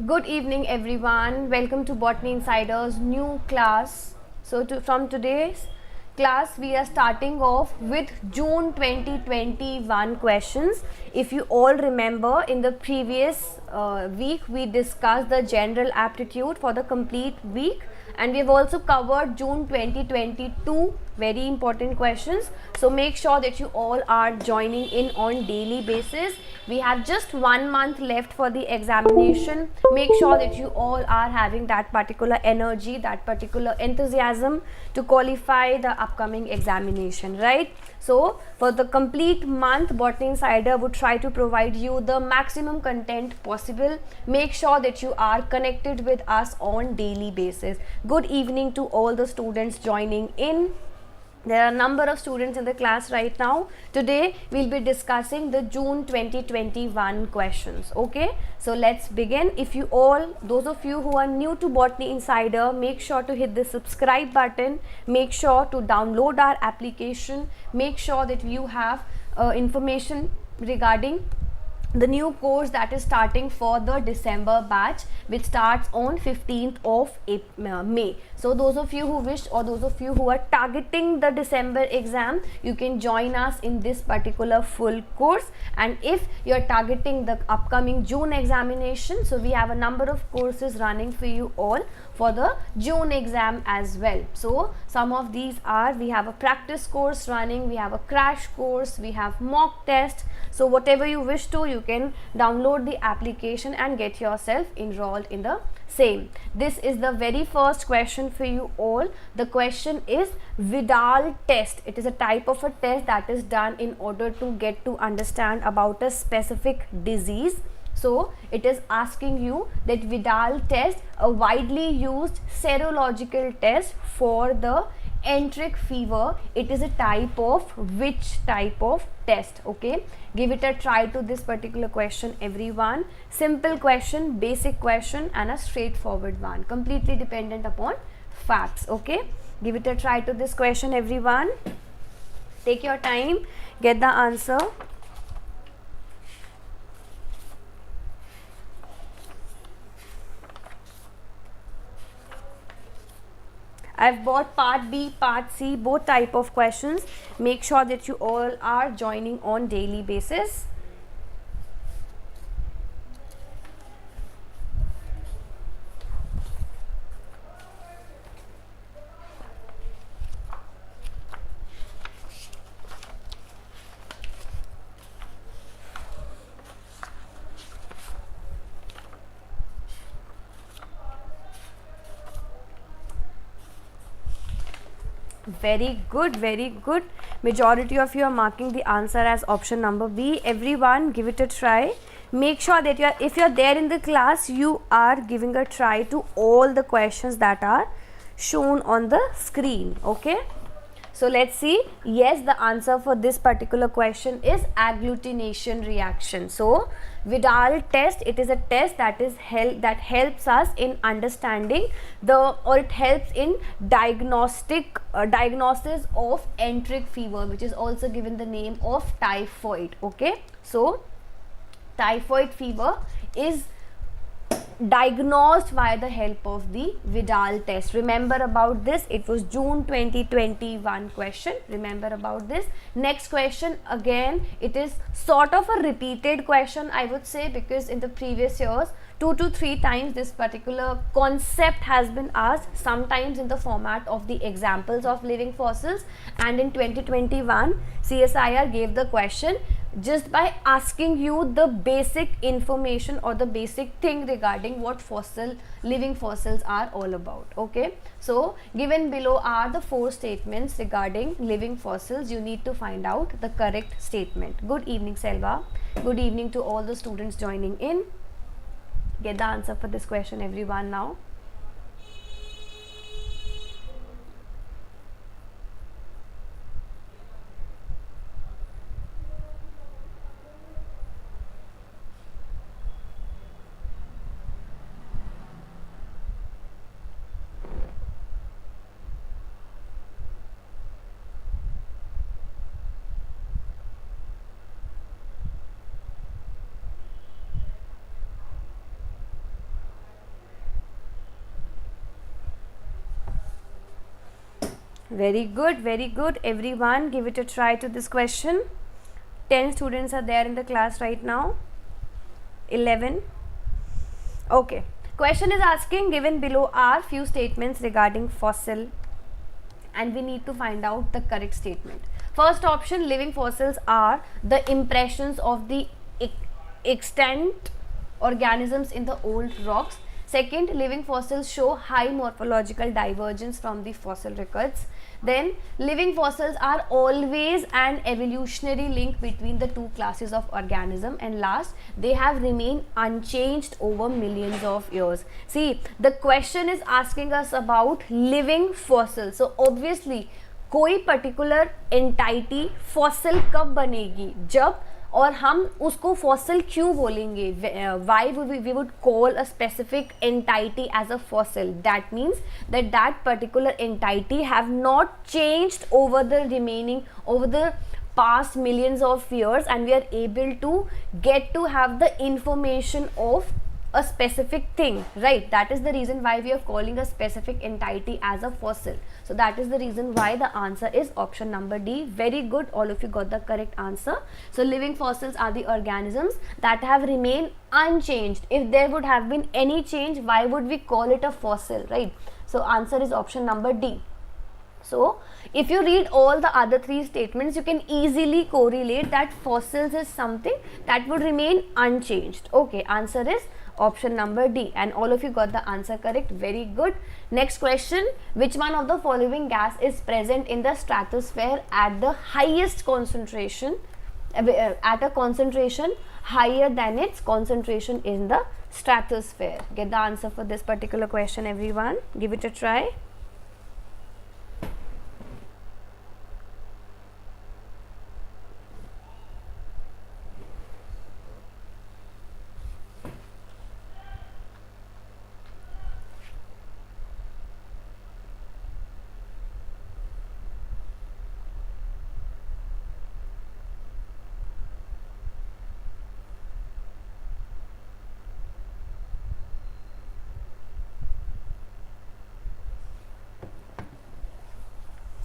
Good evening everyone. Welcome to Botany Insider's new class. From today's class we are starting off with June 2021 questions. If you all remember, in the previous week we discussed the general aptitude for the complete week, and we have also covered June 2022 very important questions. So make sure that you all are joining in on daily basis. We have just 1 month left for the examination. Make sure that you all are having that particular energy, that particular enthusiasm to qualify the upcoming examination, right? So for the complete month, Botany Insider would try to provide you the maximum content possible. Make sure that you are connected with us on daily basis. Good evening to all the students joining in. There are a number of students in the class right now. Today we'll be discussing the June 2021 questions. Okay, so let's begin. If you all, those of you who are new to Botany Insider, make sure to hit the subscribe button. Make sure to download our application. Make sure that you have information regarding the new course that is starting for the December batch, which starts on 15th of May. So those of you who wish, or those of you who are targeting the December exam, you can join us in this particular full course. And if you are targeting the upcoming June examination, so we have a number of courses running for you all for the June exam as well. So some of these are, we have a practice course running, we have a crash course, we have mock test. So whatever you wish to, you can download the application and get yourself enrolled in the same. This is the very first question for you all. The question is Vidal test. It is a type of a test that is done in order to get to understand about a specific disease. So it is asking you that Vidal test, a widely used serological test for the enteric fever, it is a type of which type of test? Okay, give it a try to this particular question everyone. Simple question, basic question, and a straightforward one, completely dependent upon facts. Okay, give it a try to this question everyone. Take your time, get the answer. I've bought part B, part C, both type of questions. Make sure that you all are joining on daily basis. Very good, very good. Majority of you are marking the answer as option number B. Everyone, give it a try. Make sure that if you are there in the class, you are giving a try to all the questions that are shown on the screen. Okay, so let's see. Yes, the answer for this particular question is agglutination reaction. So Vidal test, it is a test that helps us in understanding it helps in diagnosis of enteric fever, which is also given the name of typhoid. Okay, so typhoid fever is diagnosed via the help of the Vidal test. Remember about this, it was June 2021 question. Remember about this. Next question, again it is sort of a repeated question, I would say, because in the previous years 2 to 3 times this particular concept has been asked, sometimes in the format of the examples of living fossils, and in 2021 CSIR gave the question just by asking you the basic information or the basic thing regarding what living fossils are all about. Okay, so given below are the 4 statements regarding living fossils. You need to find out the correct statement. Good evening Selva. Good evening to all the students joining in. Get the answer for this question everyone now. Very good, very good. Everyone, give it a try to this question. 10 students are there in the class right now. 11. Okay. Question is asking, given below are few statements regarding fossil, and we need to find out the correct statement. First option, living fossils are the impressions of the extant organisms in the old rocks. Second, living fossils show high morphological divergence from the fossil records. Then, living fossils are always an evolutionary link between the two classes of organism. And last, they have remained unchanged over millions of years. See, the question is asking us about living fossils. So obviously, कोई particular entity fossil कब बनेगी, जब, और हम उसको fossil क्यों बोलेंगे, why we would call a specific entity as a fossil, that means that particular entity have not changed over the past millions of years, and we are able to get to have the information of a specific thing, right? That is the reason why we are calling a specific entity as a fossil. So that is the reason why the answer is option number D. Very good, all of you got the correct answer. So living fossils are the organisms that have remained unchanged. If there would have been any change, why would we call it a fossil, right? So answer is option number D. So if you read all the other three statements, you can easily correlate that fossils is something that would remain unchanged. Okay, answer is option number D, and all of you got the answer correct. Very good. Next question, which one of the following gas is present in the stratosphere at the highest concentration, at a concentration higher than its concentration in the stratosphere? Get the answer for this particular question, everyone. Give it a try.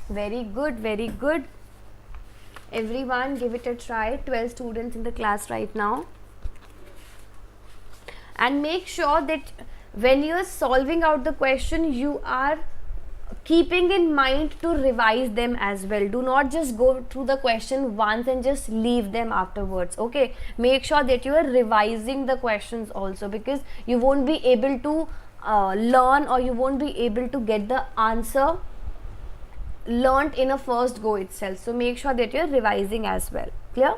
Very good, very good. Everyone, give it a try. 12 students in the class right now. And make sure that when you are solving out the question, you are keeping in mind to revise them as well. Do not just go through the question once and just leave them afterwards. Okay, make sure that you are revising the questions also, because you won't be able to learn, or you won't be able to get the answer learnt in a first go itself. So make sure that you're revising as well. Clear?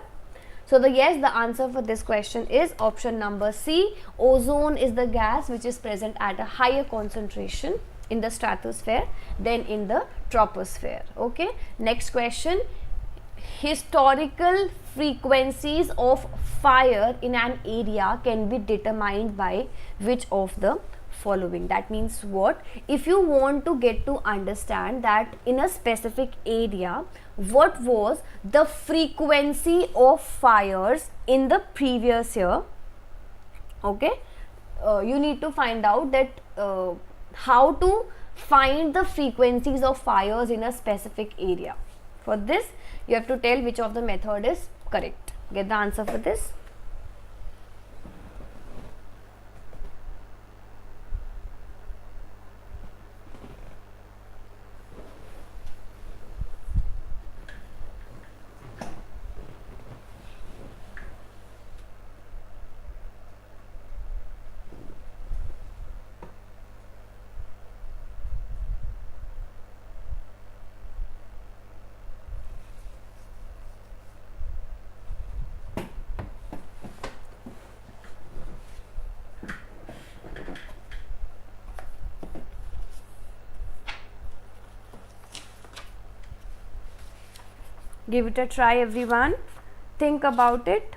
So the answer for this question is option number C. Ozone is the gas which is present at a higher concentration in the stratosphere than in the troposphere. Okay, next question. Historical frequencies of fire in an area can be determined by which of the following? That means what? If you want to get to understand that in a specific area, what was the frequency of fires in the previous year, okay, you need to find out that how to find the frequencies of fires in a specific area. For this, you have to tell which of the method is correct. Get the answer for this. Give it a try, everyone. Think about it.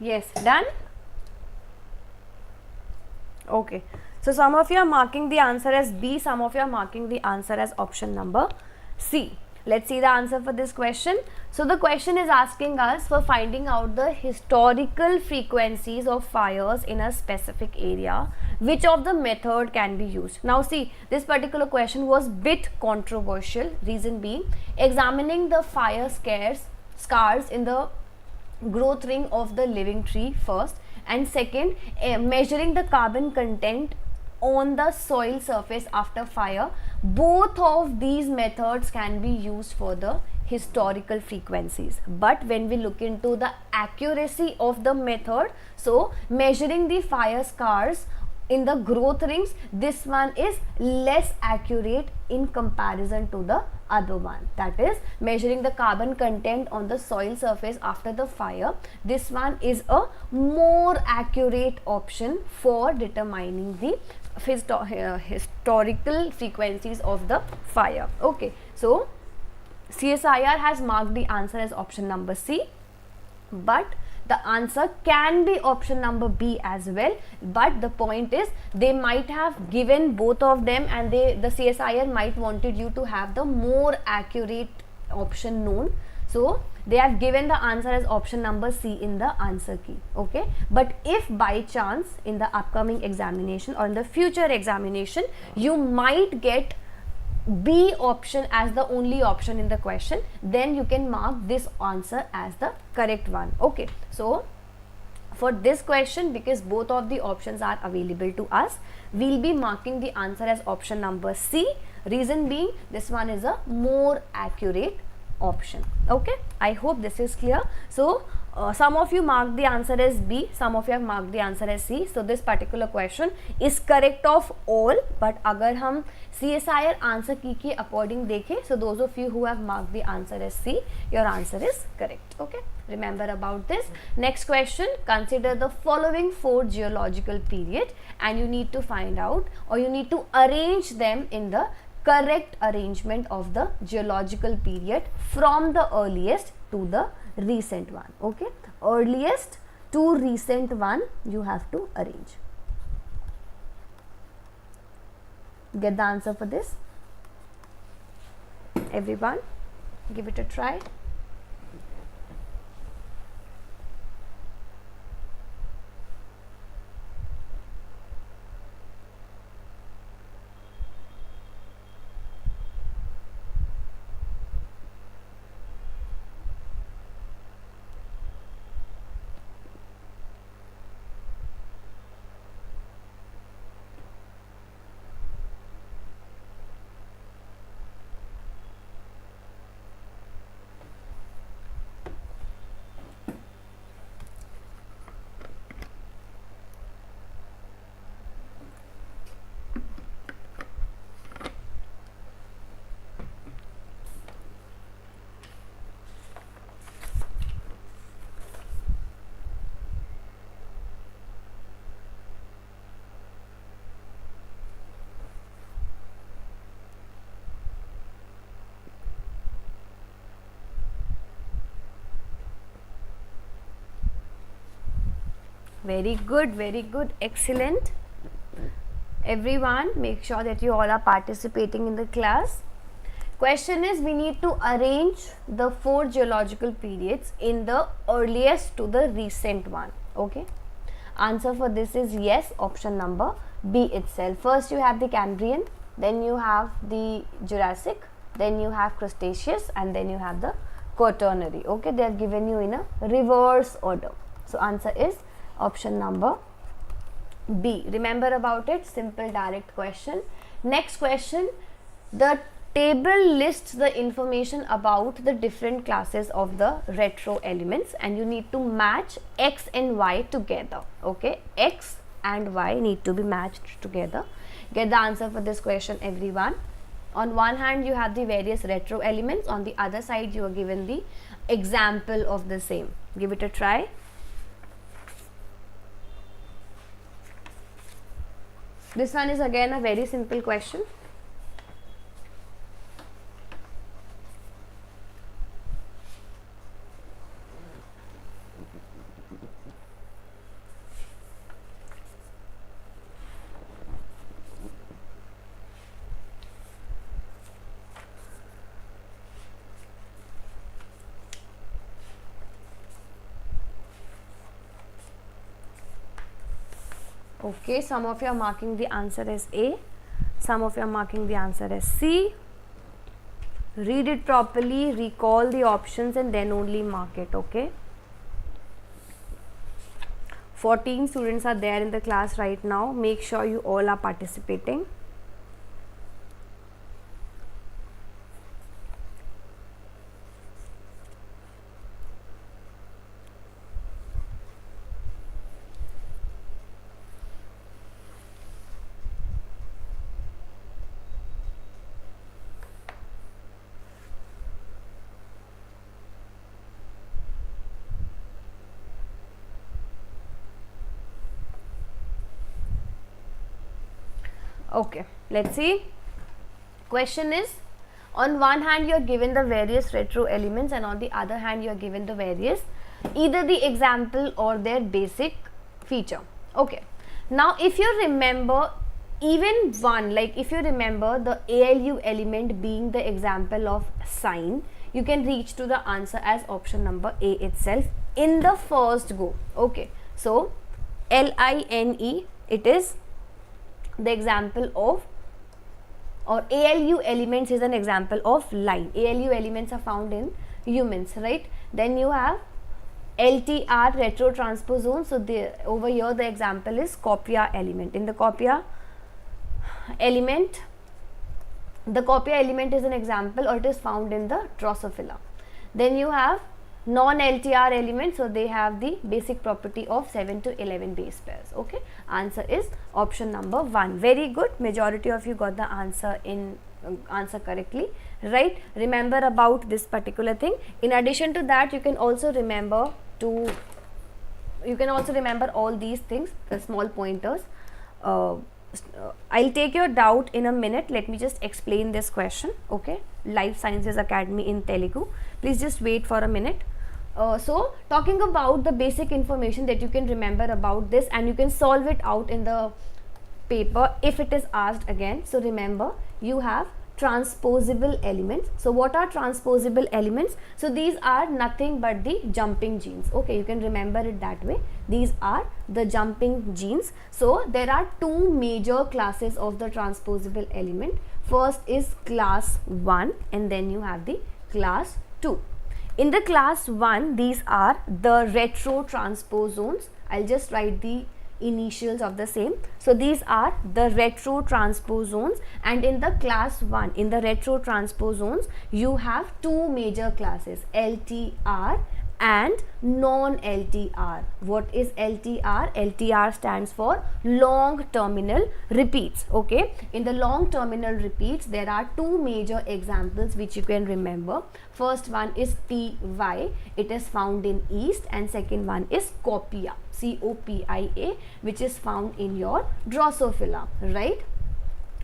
Yes, done? Okay. So some of you are marking the answer as B, some of you are marking the answer as option number C. Let's see the answer for this question. So the question is asking us for finding out the historical frequencies of fires in a specific area. Which of the method can be used? Now see, this particular question was bit controversial. Reason being, examining the fire scars in the growth ring of the living tree first, and second, measuring the carbon content on the soil surface after fire. Both of these methods can be used for the historical frequencies, but when we look into the accuracy of the method, so measuring the fire scars in the growth rings, this one is less accurate in comparison to the other one, that is measuring the carbon content on the soil surface after the fire. This one is a more accurate option for determining the historical frequencies of the fire. Okay, so CSIR has marked the answer as option number C, but the answer can be option number B as well. But the point is, they might have given both of them, and the CSIR might wanted you to have the more accurate option known. So they have given the answer as option number C in the answer key. Okay, but if by chance in the upcoming examination or in the future examination you might get B option as the only option in the question, then you can mark this answer as the correct one. Okay, so for this question, because both of the options are available to us, we'll be marking the answer as option number C. Reason being, this one is a more accurate option. Okay, I hope this is clear. So some of you marked the answer as B, some of you have marked the answer as C. So this particular question is correct of all, but अगर हम CSIR answer key के according देखें, so those of you who have marked the answer as C, your answer is correct. Okay, remember about this. Next question, consider the following 4 geological period, and you need to find out, or you need to arrange them in the correct arrangement of the geological period from the earliest to the recent one. Okay, earliest to recent one you have to arrange. Get the answer for this, everyone? Give it a try. Very good, excellent. Everyone, make sure that you all are participating in the class. Question is, we need to arrange the 4 geological periods in the earliest to the recent one. Okay, answer for this is yes, option number B itself. First you have the Cambrian, then you have the Jurassic, then you have Cretaceous, and then you have the Quaternary. Okay, they are given you in a reverse order. So answer is option number B. Remember about it, simple direct question. Next question, the table lists the information about the different classes of the retro elements, and you need to match X and Y together. Okay, X and Y need to be matched together. Get the answer for this question, everyone. On one hand you have the various retro elements, on the other side you are given the example of the same. Give it a try. This one is again a very simple question. Okay, some of you are marking the answer as A, some of you are marking the answer as C. Read it properly, recall the options and then only mark it, okay? 14 students are there in the class right now. Make sure you all are participating. Okay, let's see. Question is, on one hand you are given the various retro elements and on the other hand you are given the various, either the example or their basic feature. Okay, now if you remember even one, like if you remember the ALU element being the example of sine, you can reach to the answer as option number A itself in the first go. Okay, so LINE, it is the example of, or ALU elements is an example of line. ALU elements are found in humans, right? Then you have LTR, retrotransposon. So over here the example is copia element. In the copia element, the copia element is an example, or it is found in the Drosophila. Then you have non-LTR elements, so they have the basic property of 7 to 11 base pairs. Okay, answer is option number 1. Very good, majority of you got the answer in answer correctly, right? Remember about this particular thing. In addition to that, you can also remember all these things, the small pointers. I'll take your doubt in a minute. Let me just explain this question. Okay, Lifesciences Academy in Telugu. Please just wait for a minute. So talking about the basic information that you can remember about this, and you can solve it out in the paper if it is asked again. So remember, you have transposable elements. So what are transposable elements? So these are nothing but the jumping genes. Okay, you can remember it that way. These are the jumping genes. So there are two major classes of the transposable element. First is class 1 and then you have the class 2. In the class 1, these are the retrotransposons. I'll just write the initials of the same. So these are the retrotransposons, and in the class 1, in the retrotransposons, you have two major classes, LTR and non-LTR. What is LTR? LTR stands for long terminal repeats. Okay, in the long terminal repeats, there are two major examples which you can remember. First one is PY, it is found in yeast, and second one is copia, COPIA, which is found in your Drosophila, right?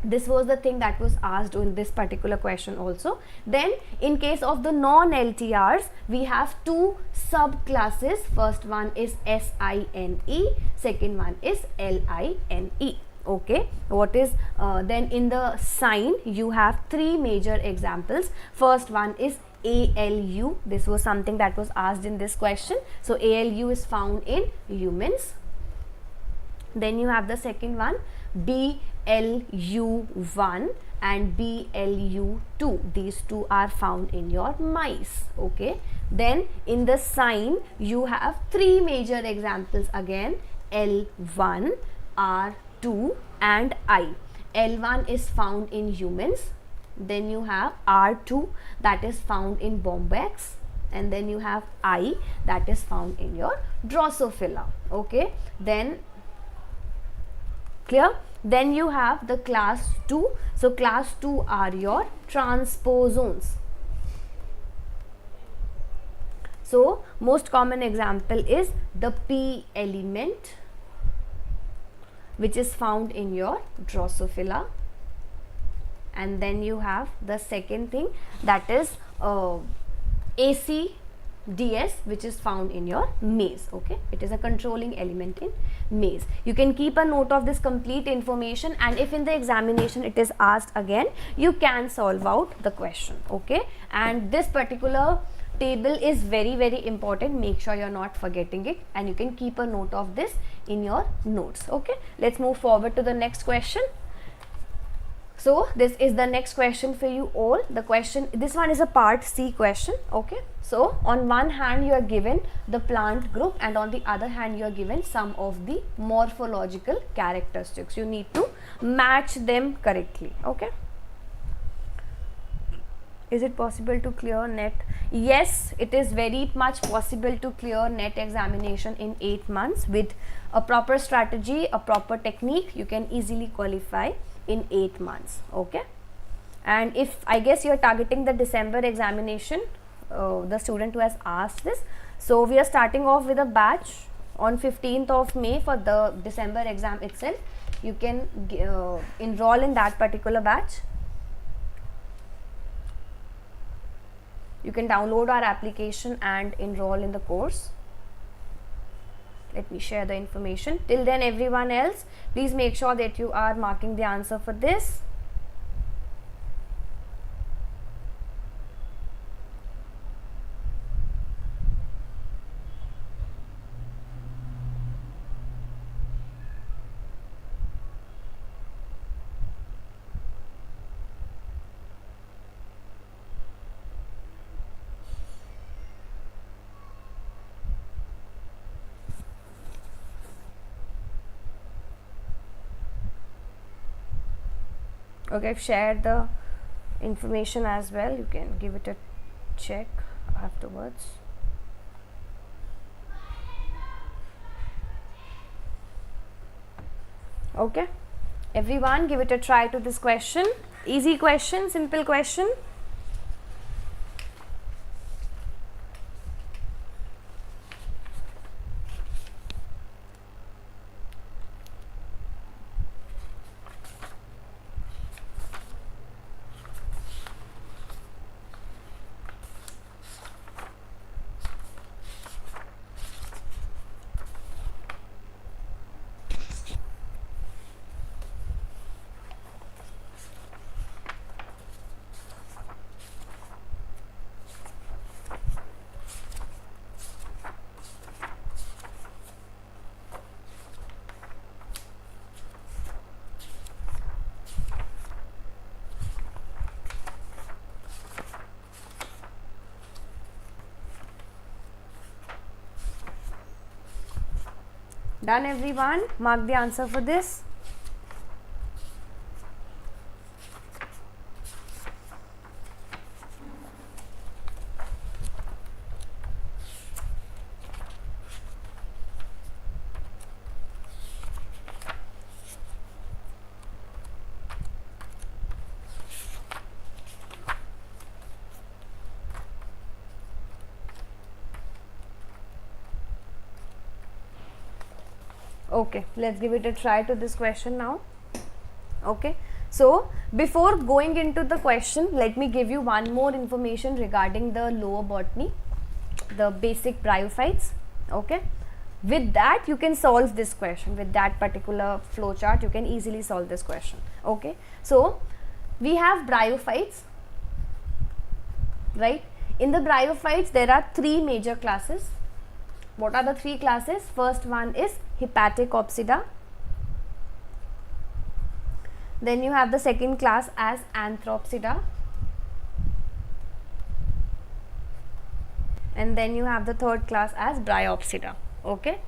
This was the thing that was asked in this particular question also. Then in case of the non-LTRs, we have two subclasses. First one is SINE, second one is LINE. Okay, what is then in the sine, you have three major examples. First one is ALU. This was something that was asked in this question. So ALU is found in humans. Then you have the second one, BLU1 and BLU2. These two are found in your mice. Okay, then in the sine, you have three major examples again, L1, R2 and I. L1 is found in humans. Then you have R2, that is found in bombax, and then you have I, that is found in your Drosophila. Okay, then clear? Then you have the class 2. So class 2 are your transposons. So most common example is the P element, which is found in your Drosophila. And then you have the second thing, that is ACDS, which is found in your maize. Okay, it is a controlling element in maize. You can keep a note of this complete information, and if in the examination it is asked again, you can solve out the question. Okay, and this particular table is very important. Make sure you're not forgetting it, and you can keep a note of this in your notes. Okay, let's move forward to the next question. So this is the next question for you all. The question, this one is a part C question. Okay, so on one hand you are given the plant group, and on the other hand you are given some of the morphological characteristics. You need to match them correctly. Okay, is it possible to clear NET? Yes, it is very much possible to clear NET examination in 8 months with a proper strategy, a proper technique. You can easily qualify in 8 months. Okay, and if I guess you are targeting the December examination, the student who has asked this, so we are starting off with a batch on 15th of May for the December exam itself. You can enroll in that particular batch. You can download our application and enroll in the course. Let me share the information. Till then, everyone else, please make sure that you are marking the answer for this. Okay, I've shared the information as well. You can give it a check afterwards. Okay, everyone, give it a try to this question. Easy question, simple question. Done, everyone? Mark the answer for this. Okay, let's give it a try to this question now. Okay, so before going into the question, let me give you one more information regarding the lower botany, the basic bryophytes. Okay, with that you can solve this question. With that particular flowchart, you can easily solve this question. Okay, so we have bryophytes, right? In the bryophytes, there are 3 major classes. What are the 3 classes? First one is hepatic opsida. Then you have the second class as anthropsida. And then you have the third class as bryopsida. Okay.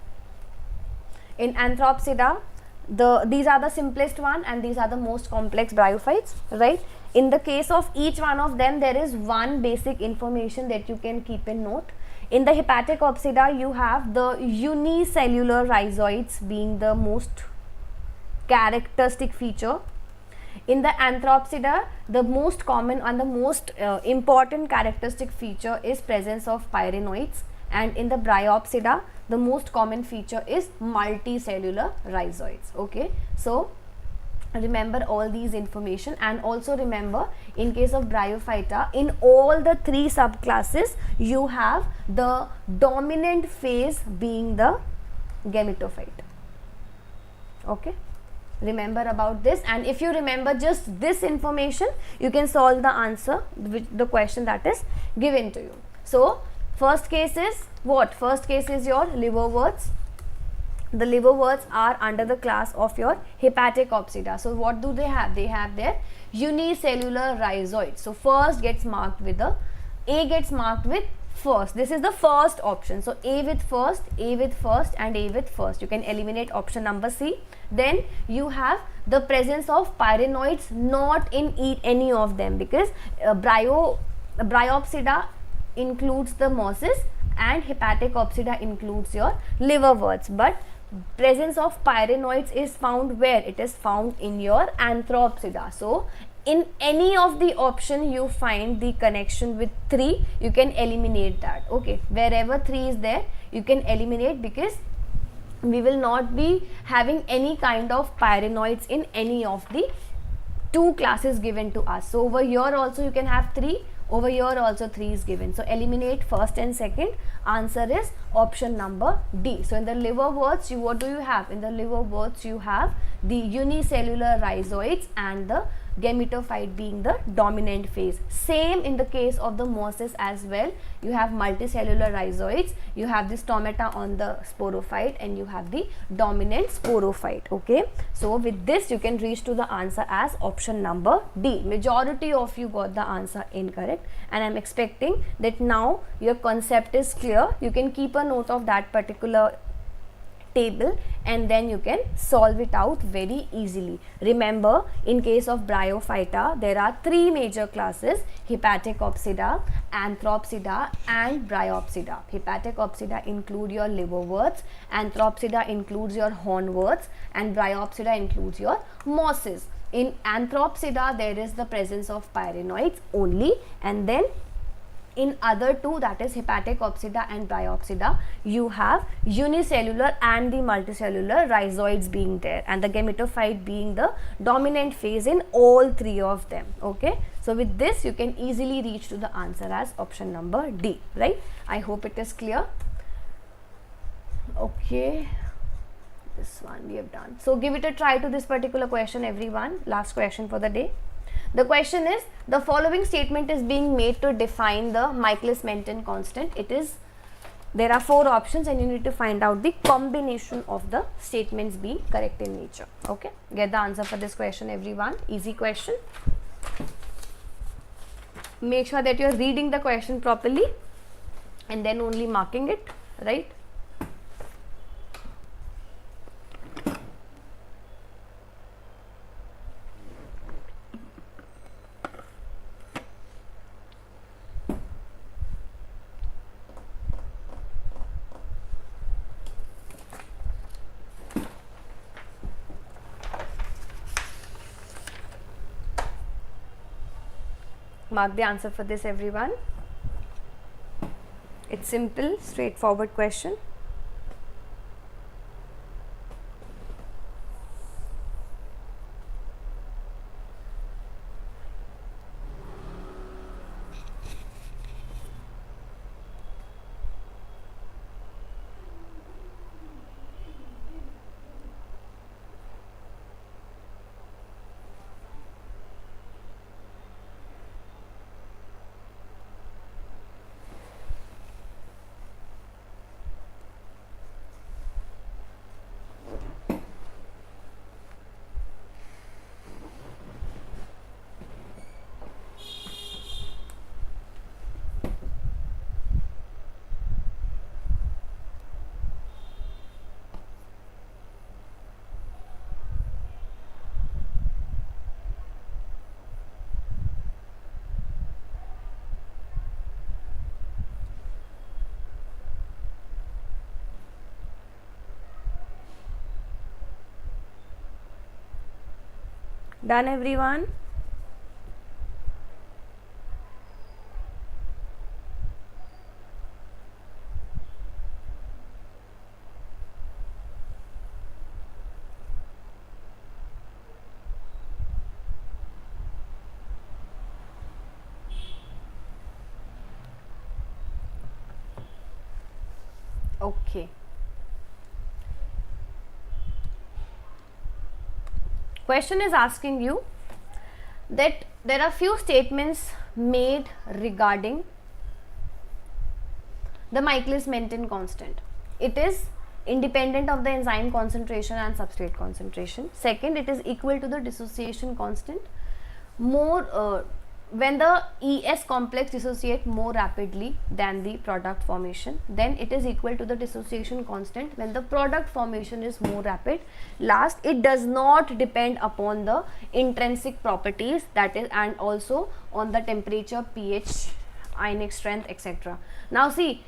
In anthropsida, these are the simplest one and these are the most complex bryophytes, right? In the case of each one of them, there is one basic information that you can keep in note. In the hepatic opsida, you have the unicellular rhizoids being the most characteristic feature. In the anthropsida, the most common and the most important characteristic feature is presence of pyrenoids, and in the bryopsida, the most common feature is multicellular rhizoids. Okay, so remember all these information, and also remember, in case of bryophyta, in all the 3 subclasses, you have the dominant phase being the gametophyte. Okay, remember about this, and if you remember just this information, you can solve the answer with the question that is given to you. So first case is what? First case is your liverworts. The liverworts are under the class of your hepatic opsida. So what do they have? They have their unicellular rhizoids. So first gets marked with the A, gets marked with first. This is the first option. So A with first, A with first, and A with first. You can eliminate option number C. Then you have the presence of pyrenoids not in any of them, because bryopsida includes the mosses and hepatic opsida includes your liverworts. But presence of pyrenoids is found where? It is found in your anthropsida. So in any of the option you find the connection with 3, you can eliminate that. Okay, wherever 3 is there, you can eliminate, because we will not be having any kind of pyrenoids in any of the 2 classes given to us. So over here also you can have 3, over here also 3 is given. So eliminate first and second. Answer is option number D. So in the liverworts, what do you have? In the liverworts you have the unicellular rhizoids and the gametophyte being the dominant phase. Same in the case of the mosses as well. You have multicellular rhizoids, you have the stomata on the sporophyte, and you have the dominant sporophyte. Okay, so with this you can reach to the answer as option number D. Majority of you got the answer incorrect, and I am expecting that now your concept is clear. You can keep a note of that particular table and then you can solve it out very easily. Remember, in case of bryophyta, there are 3 major classes: hepatic opsida, anthropsida, and bryopsida. Hepatic opsida include your liverworts, anthropsida includes your hornworts, and bryopsida includes your mosses. In anthropsida, there is the presence of pyrenoids only, and then in other 2, that is hepatic opsida and bryopsida, you have unicellular and the multicellular rhizoids being there, and the gametophyte being the dominant phase in all 3 of them. Okay, so with this you can easily reach to the answer as option number D, right? I hope it is clear. Okay, this one we have done. So give it a try to this particular question, everyone. Last question for the day. The question is, the following statement is being made to define the Michaelis-Menten constant. There are 4 options and you need to find out the combination of the statements being correct in nature. Okay, get the answer for this question, everyone. Easy question. Make sure that you are reading the question properly and then only marking it, right? Mark the answer for this, everyone. It's simple, straightforward question. Done, everyone? Okay. Question is asking you that there are few statements made regarding the Michaelis-Menten constant. It is independent of the enzyme concentration and substrate concentration. Second, it is equal to the dissociation constant. When the ES complex dissociate more rapidly than the product formation, then it is equal to the dissociation constant when the product formation is more rapid. Last, it does not depend upon the intrinsic properties, that is, and also on the temperature, pH, ionic strength, etc. Now see,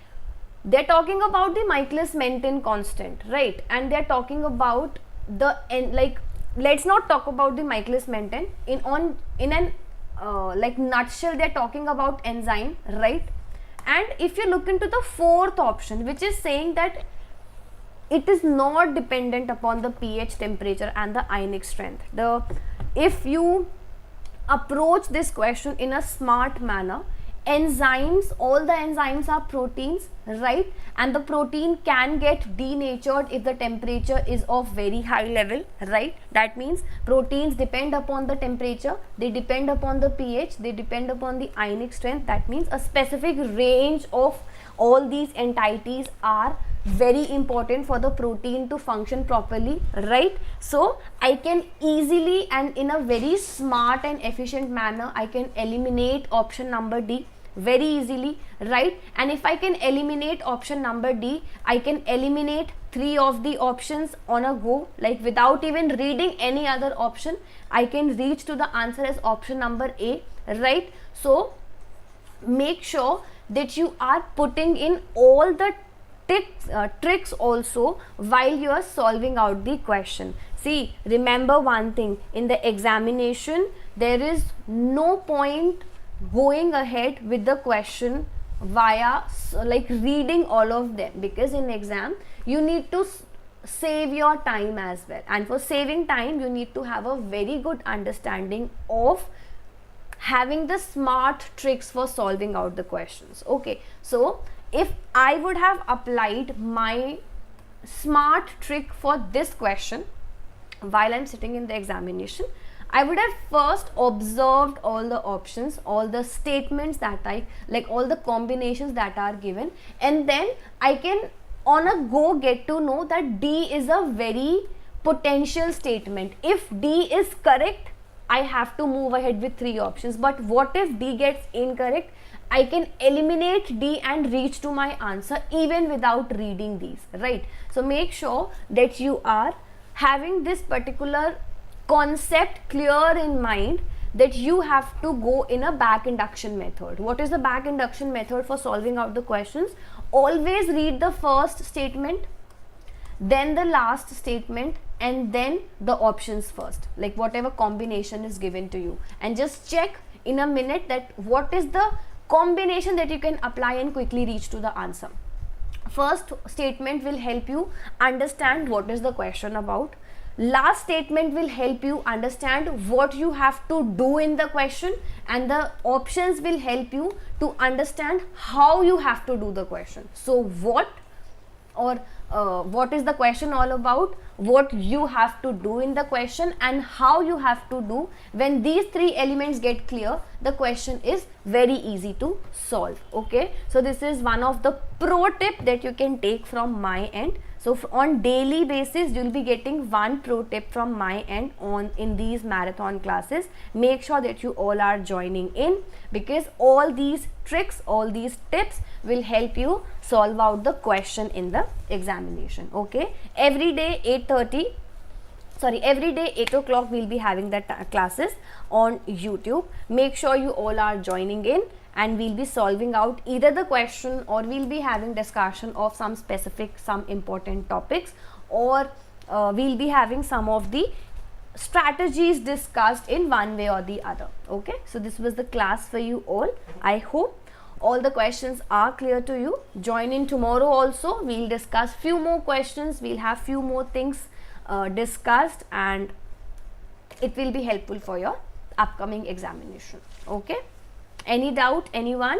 they are talking about the Michaelis-Menten constant, right? And they are talking about the let's not talk about the Michaelis-Menten in an nutshell. They are talking about enzyme, right? And if you look into the fourth option, which is saying that it is not dependent upon the pH, temperature and the ionic strength. If you approach this question in a smart manner, enzymes, all the enzymes are proteins, right? And the protein can get denatured if the temperature is of very high level, right? That means proteins depend upon the temperature, they depend upon the pH, they depend upon the ionic strength. That means a specific range of all these entities are very important for the protein to function properly, right? So I can easily and in a very smart and efficient manner, I can eliminate option number D very easily, right? And if I can eliminate option number D, I can eliminate 3 of the options on a go, like without even reading any other option. I can reach to the answer as option number A, right? So make sure that you are putting in all the tricks also while you are solving out the question. See, remember one thing, in the examination there is no point going ahead with the question via reading all of them, because in exam you need to save your time as well, and for saving time you need to have a very good understanding of having the smart tricks for solving out the questions. Okay, so if I would have applied my smart trick for this question while I'm sitting in the examination, I would have first observed all the options, all the statements that all the combinations that are given, and then I can on a go get to know that D is a very potential statement. If D is correct, I have to move ahead with 3 options, but what if D gets incorrect? I can eliminate D and reach to my answer even without reading these, right? So make sure that you are having this particular concept clear in mind, that you have to go in a back induction method. What is the back induction method for solving out the questions? Always read the first statement, then the last statement, and then the options first, like whatever combination is given to you, and just check in a minute that what is the combination that you can apply and quickly reach to the answer. First statement will help you understand what is the question about. Last statement will help you understand what you have to do in the question, and the options will help you to understand how you have to do the question. So what is the question all about, what you have to do in the question, and how you have to do. When these 3 elements get clear, the question is very easy to solve. Okay, so this is one of the pro tip that you can take from my end. So on daily basis you will be getting one pro tip from my end in these marathon classes. Make sure that you all are joining in, because all these tricks, all these tips will help you solve out the question in the examination. Okay, every day 8 o'clock we'll be having the classes on YouTube. Make sure you all are joining in, and we'll be solving out either the question, or we'll be having discussion of some important topics, or we'll be having some of the strategies discussed in one way or the other. Okay, so this was the class for you all. I hope all the questions are clear to you. Join in tomorrow also. We'll discuss few more questions, we'll have few more things discussed, and it will be helpful for your upcoming examination. Okay, any doubt, anyone?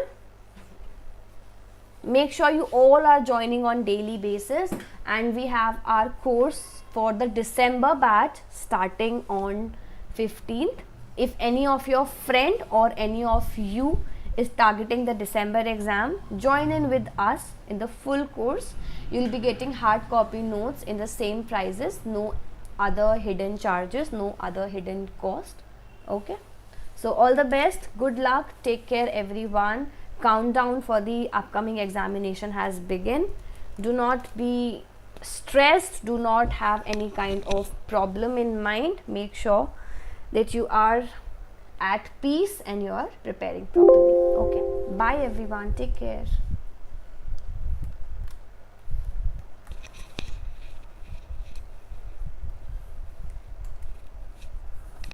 Make sure you all are joining on daily basis, and we have our course for the December batch starting on 15th. If any of your friend or any of you is targeting the December exam. Join in with us in the full course. You'll be getting hard copy notes in the same prices, no other hidden charges, no other hidden cost. Okay, so all the best, good luck, take care everyone. Countdown for the upcoming examination has begun. Do not be stressed, do not have any kind of problem in mind. Make sure that you are at peace and you are preparing properly. Okay, bye everyone, take care.